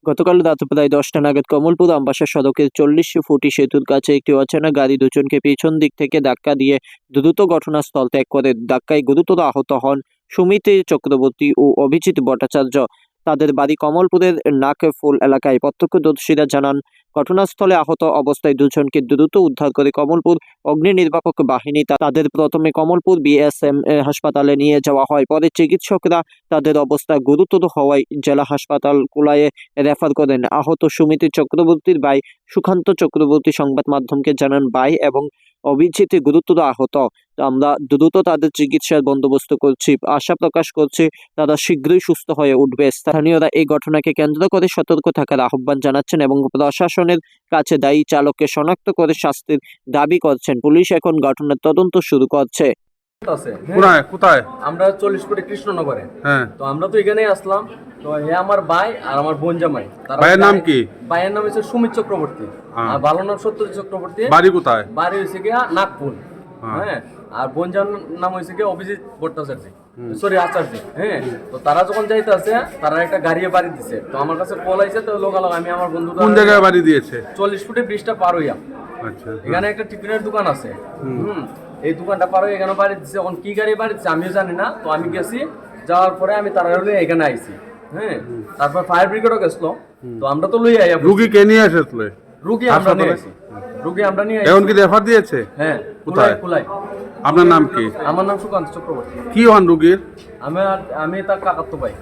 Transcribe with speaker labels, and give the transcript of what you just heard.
Speaker 1: গতকাল রাত প্রায় ১০টা নাগাদ কমলপুর আমবাসা সড়কের ৪০ ফুটি সেতুর কাছে একটি অচেনা গাড়ি দুজনকে পেছন দিক থেকে ধাক্কা দিয়ে দ্রুত ঘটনাস্থল ত্যাগ করে। ধাক্কায় গুরুতর আহত হন সুমিত চক্রবর্তী ও অভিজিৎ ভট্টাচার্য। তাদের বাড়ি কমলপুরের নাকফুল এলাকায়। প্রত্যক্ষদর্শীরা জানান, ঘটনাস্থলে আহত অবস্থায় দুজনকে দ্রুত উদ্ধার করে কমলপুর অগ্নি নির্বাপক বাহিনী। তাদের প্রথমে কমলপুর বিএসএম হাসপাতালে নিয়ে যাওয়া হয়। পরে চিকিৎসকরা তাদের অবস্থা গুরুতর হওয়ায় জেলা হাসপাতাল কুলায়ে রেফার করেন। আহত সুমিত চক্রবর্তীর ভাই সুকান্ত চক্রবর্তী সংবাদ মাধ্যমকে জানান, ভাই এবং অভিজিৎ গুরুতর আহত। আমরা দ্রুত তাদের চিকিৎসার বন্দোবস্ত করছি। আশা প্রকাশ করছি তারা শীঘ্রই সুস্থ হয়ে উঠবে। স্থানীয়রা এই ঘটনাকে কেন্দ্র করে সতর্ক থাকার আহ্বান জানাচ্ছেন এবং প্রশাসনের কাছে দায়ী চালককে শনাক্ত করে শাস্তির দাবি করছেন। পুলিশ এখন ঘটনার তদন্ত শুরু করছে।
Speaker 2: কোথায়?
Speaker 3: আমরা 40 কোটি কৃষ্ণনগরে।
Speaker 2: হ্যাঁ,
Speaker 3: তো আমরা তো এখানেই আসলাম। তো হে আমার ভাই আর আমার বোন জামাই।
Speaker 2: ভাইয়ের নাম কি?
Speaker 3: ভাইয়ের নাম হচ্ছে সুমিত চক্রবর্তী, আর ভালো নাম সত্যজিৎ চক্রবর্তী।
Speaker 2: বাড়ি কোথায়?
Speaker 3: বাড়ি হয়েছে গিয়া নাগপুর।
Speaker 2: হ্যাঁ।
Speaker 3: হ্যাঁ, আর বোন জামার নাম হয়েছে গিয়া অভিজিৎ ভট্টাচার্য, সরি আচার্য। হ্যাঁ, তো তারা যখন যাইতে আছে তারা একটা গাড়ি বাড়ি দিছে। তো আমার কাছে কল আইছে, তো লোকালক আমি আমার বন্ধু
Speaker 2: কোন জায়গায় বাড়ি দিয়েছে?
Speaker 3: 40 ফুটে ব্রিজটা পার হইয়া।
Speaker 2: আচ্ছা,
Speaker 3: এখানে একটা টিফিনের দোকান আছে। এই দোকানটা পার হয়ে এখানে বাড়ি দিচ্ছে। এখন কি গাড়ি বাড়ি দিচ্ছে আমিও জানি না। তো আমি গেছি, যাওয়ার পরে আমি তারা এখানে আইছি। হ্যাঁ, তারপর ফায়ার ব্রিগেডও গেছিল। তো আমরা তো লই আইয়া
Speaker 2: রুগী কে নিয়ে আসলে?
Speaker 3: রুগী আমরা নিয়ে আসি। রুগী আমরা নিয়ে
Speaker 2: এখন
Speaker 3: আইছি।
Speaker 2: কি রেফার দিয়েছে?
Speaker 3: হ্যাঁ,
Speaker 2: কোথায়?
Speaker 3: কুলাই।
Speaker 2: আপনার নাম কি?
Speaker 3: আমার নাম সুকান্ত চক্রবর্তী।
Speaker 2: কি হন রুগীর?
Speaker 3: আমি তার কাকাতো ভাই।